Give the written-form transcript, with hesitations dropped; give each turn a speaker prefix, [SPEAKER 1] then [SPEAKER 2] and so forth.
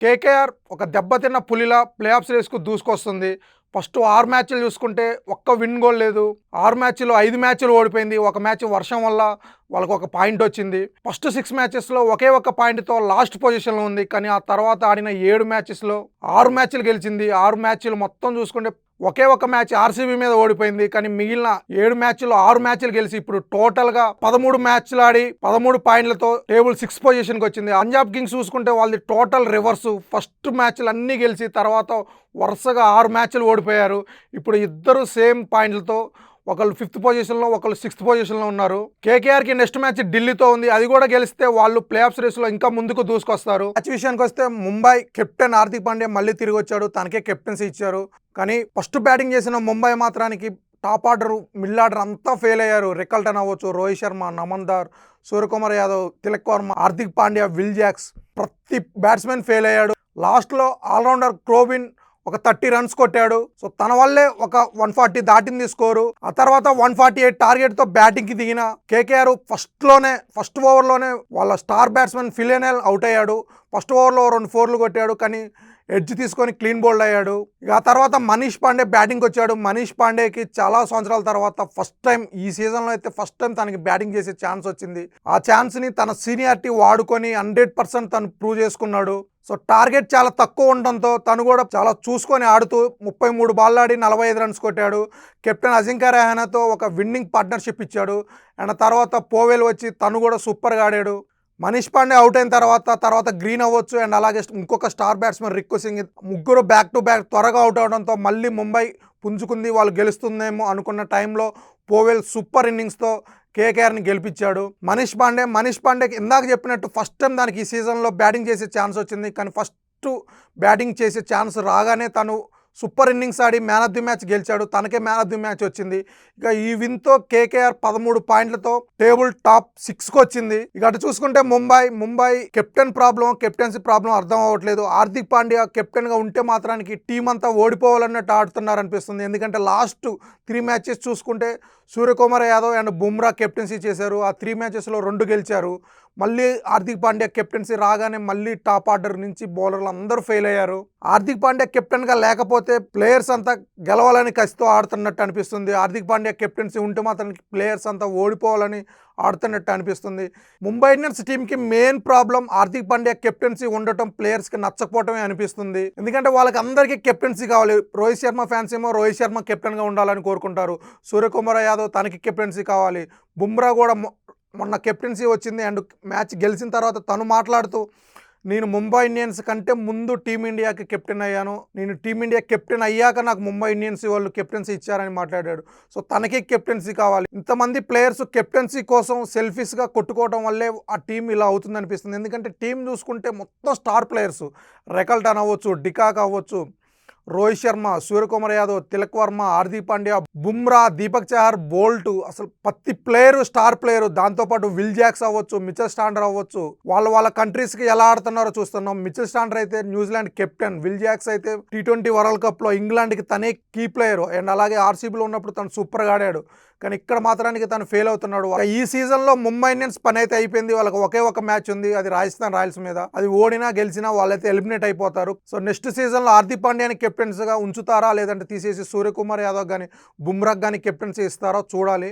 [SPEAKER 1] KKR ఒక దెబ్బతిన్న పులిలా play offs రేస్కు దూసుకొస్తుంది. First 6 మ్యాచ్లు చూసుకుంటే ఒక్క విన్ గోల్ లేదు. 6 మ్యాచ్‌లో 5 మ్యాచ్‌లు ఓడిపోయింది. ఒక మ్యాచ్ వర్షం వల్ల వాళ్ళకొక పాయింట్ వచ్చింది. ఫస్ట్ 6 మ్యాచెస్‌లో ఒకే ఒక్క పాయింట్‌తో లాస్ట్ పొజిషన్‌లో ఉంది. కానీ ఆ తర్వాత ఆడిన 7 మ్యాచెస్‌లో 6 మ్యాచ్‌లు గెలిచింది. 6 మ్యాచ్‌లు మొత్తం చూసుకుంటే ఒకే ఒక్క మ్యాచ్ ఆర్‌సీబీ మీద ఓడిపోయింది. కానీ మిగిలిన 7 మ్యాచ్‌లో 6 మ్యాచ్‌లు గెలిచి ఇప్పుడు టోటల్‌గా 13 మ్యాచ్‌లు ఆడి 13 పాయింట్లతో టేబుల్ 6 పొజిషన్‌కి వచ్చింది. పంజాబ్ కింగ్స్ చూసుకుంటే వాళ్ళది టోటల్ రివర్స్. ఫస్ట్ మ్యాచ్‌లు అన్నీ గెలిచి తర్వాత వరుసగా 6 మ్యాచ్‌లు ఓడిపోయారు. ఇప్పుడు ఇద్దరు సేమ్ పాయింట్లతో ఒకళ్ళు 5th పొజిషన్‌లో ఒకళ్ళు 6th పొజిషన్‌లో ఉన్నారు. కేకేఆర్‌కి నెక్స్ట్ మ్యాచ్ ఢిల్లీతో ఉంది. అది కూడా గెలిస్తే వాళ్ళు ప్లే ఆఫ్స్ రేస్‌లో ఇంకా ముందుకు దూసుకొస్తారు. మ్యాచ్ విషయానికి వస్తే ముంబై కెప్టెన్ హార్దిక్ పాండ్యా మళ్ళీ తిరిగి వచ్చాడు. తనకే కెప్టెన్సీ ఇచ్చారు. కానీ ఫస్ట్ బ్యాటింగ్ చేసిన ముంబై మాత్రానికి టాప్ ఆర్డర్, మిడిల్ ఆర్డర్ అంతా ఫెయిల్ అయ్యారు. రికల్టన్ అవ్వచ్చు, రోహిత్ శర్మ, నమన్దార్, సూర్యకుమార్ యాదవ్, తిలక్ వర్మ, హార్దిక్ పాండ్యా, విల్ జాక్స్ ప్రతి బ్యాట్స్మెన్ ఫెయిల్ అయ్యాడు. లాస్ట్లో ఆల్రౌండర్ క్రోవిన్ ఒక 30 రన్స్ కొట్టాడు. సో తన వల్లే ఒక 140 దాటింది స్కోరు. ఆ తర్వాత 148 టార్గెట్తో బ్యాటింగ్కి దిగిన కేకేఆర్ ఫస్ట్ ఓవర్లోనే వాళ్ళ స్టార్ బ్యాట్స్మెన్ ఫిలియనెల్ అవుట్ అయ్యాడు. ఫస్ట్ ఓవర్లో 2 4లు కొట్టాడు. కానీ ఎడ్జ్ తీసుకొని క్లీన్ బౌల్డ్ అయ్యాడు. ఇక ఆ తర్వాత మనీష్ పాండే బ్యాటింగ్కి వచ్చాడు. మనీష్ పాండేకి చాలా సంవత్సరాల తర్వాత ఫస్ట్ టైం ఈ సీజన్లో అయితే ఫస్ట్ టైం తనకి బ్యాటింగ్ చేసే ఛాన్స్ వచ్చింది. ఆ ఛాన్స్ని తన సీనియారిటీ వాడుకొని 100% తను ప్రూవ్ చేసుకున్నాడు. సో టార్గెట్ చాలా తక్కువ ఉండడంతో తను కూడా చాలా చూసుకొని ఆడుతూ 33 బాల్ ఆడి 45 రన్స్ కొట్టాడు. కెప్టెన్ అజింక్య రహానెతో ఒక విన్నింగ్ పార్ట్నర్షిప్ ఇచ్చాడు. అండ్ తర్వాత పోవెల్ వచ్చి తను కూడా సూపర్గా ఆడాడు. మనీష్ పాండే అవుట్ అయిన తర్వాత గ్రీన్ అవ్వచ్చు అండ్ అలాగే ఇంకొక స్టార్ బ్యాట్స్మెన్ రిక్కు సింగ్, ముగ్గురు బ్యాక్ టు బ్యాక్ త్వరగా అవుట్ అవడంతో మళ్ళీ ముంబై పుంజుకుంది, వాళ్ళు గెలుస్తుందేమో అనుకున్న టైంలో పోవెల్ సూపర్ ఇన్నింగ్స్తో కేకేఆర్ని గెలిపించాడు. మనీష్ పాండేకి ఇందాక చెప్పినట్టు ఫస్ట్ టైం దానికి ఈ సీజన్లో బ్యాటింగ్ చేసే ఛాన్స్ వచ్చింది. కానీ ఫస్ట్ బ్యాటింగ్ చేసే ఛాన్స్ రాగానే తను super innings Audi man of the match గెలిచాడు. తనకే మ్యాన్ ఆఫ్ ది మ్యాచ్ వచ్చింది. ఇక ఈ విన్తో కేకేఆర్ 13 పాయింట్లతో టేబుల్ టాప్ 6కి వచ్చింది. ఇక అటు చూసుకుంటే ముంబై కెప్టెన్సీ ప్రాబ్లం అర్థం అవ్వట్లేదు. హార్దిక్ పాండ్యా కెప్టెన్గా ఉంటే మాత్రానికి టీం అంతా ఓడిపోవాలన్నట్టు ఆడుతున్నారనిపిస్తుంది. ఎందుకంటే లాస్ట్ 3 మ్యాచెస్ చూసుకుంటే సూర్యకుమార్ యాదవ్ అండ్ బుమ్రా కెప్టెన్సీ చేశారు. ఆ 3 మ్యాచెస్లో 2 గెలిచారు. మళ్ళీ హార్దిక్ పాండ్యా కెప్టెన్సీ రాగానే మళ్ళీ టాప్ ఆర్డర్ నుంచి బౌలర్లు అందరూ ఫెయిల్ అయ్యారు. హార్దిక్ పాండ్యా కెప్టెన్గా లేకపోతే ప్లేయర్స్ అంతా గెలవాలని కసితో ఆడుతున్నట్టు అనిపిస్తుంది. హార్దిక్ పాండ్యా కెప్టెన్సీ ఉంటే మాత్రం ప్లేయర్స్ అంతా ఓడిపోవాలని ఆడుతున్నట్టు అనిపిస్తుంది. ముంబై ఇండియన్స్ టీంకి main problem Hardik Pandya captaincy ఉండటం ప్లేయర్స్కి నచ్చకపోవటమే అనిపిస్తుంది. ఎందుకంటే వాళ్ళకి అందరికీ కెప్టెన్సీ కావాలి. రోహిత్ శర్మ ఫ్యాన్స్ ఏమో రోహిత్ శర్మ కెప్టెన్గా ఉండాలని కోరుకుంటారు. సూర్యకుమార్ యాదవ్ తనకి కెప్టెన్సీ కావాలి. బుమ్రా కూడా మొన్న కెప్టెన్సీ వచ్చింది అండ్ మ్యాచ్ గెలిచిన తర్వాత తను మాట్లాడుతూ, నేను ముంబై ఇండియన్స్ కంటే ముందు టీమిండియాకి కెప్టెన్ అయ్యాను. నేను టీమిండియా కెప్టెన్ అయ్యాక నాకు ముంబై ఇండియన్స్ వాళ్ళు కెప్టెన్సీ ఇచ్చారని మాట్లాడాడు. సో తనకి కెప్టెన్సీ కావాలి. ఇంతమంది ప్లేయర్స్ కెప్టెన్సీ కోసం సెల్ఫిష్గా కొట్టుకోవడం వల్లే ఆ టీం ఇలా అవుతుంది అనిపిస్తుంది. ఎందుకంటే టీం చూసుకుంటే మొత్తం స్టార్ ప్లేయర్స్, రెకల్టన్ అవ్వచ్చు, డికాక్ అవ్వచ్చు, రోహిత్ శర్మ, సూర్యకుమార్ యాదవ్, తిలక్ వర్మ, హార్దిక్ పాండ్యా, బుమ్రా, దీపక్ చహర్, బోల్ట్, అసలు ప్రతి ప్లేయరు స్టార్ ప్లేయరు. దాంతోపాటు విల్ జాక్స్ అవ్వచ్చు, మిచెల్ స్టాండర్ అవ్వచ్చు. వాళ్ళ కంట్రీస్కి ఎలా ఆడుతున్నారో చూస్తున్నాం. మిచెల్ స్టాండర్ అయితే న్యూజిలాండ్ కెప్టెన్, విల్ జాక్స్ అయితే T20 వరల్డ్ కప్లో ఇంగ్లాండ్కి తనే కీ ప్లేయరు అండ్ అలాగే ఆర్సీబీలో ఉన్నప్పుడు తను సూపర్గా ఆడాడు. కానీ ఇక్కడ మాత్రానికి తను ఫెయిల్ అవుతున్నాడు. ఈ సీజన్లో ముంబై ఇండియన్స్ పని అయితే అయిపోయింది. వాళ్ళకి ఒకే ఒక మ్యాచ్ ఉంది, అది రాజస్థాన్ రాయల్స్ మీద. అది ఓడినా గెలిచినా వాళ్ళైతే ఎలిమినేట్ అయిపోతారు. సో నెక్స్ట్ సీజన్లో హార్దిక్ పాండ్యాని కెప్టెన్సీగా ఉంచుతారా లేదంటే తీసేసి సూర్యకుమార్ యాదవ్ కానీ బుమ్రాకి కానీ కెప్టెన్సీ ఇస్తారో చూడాలి.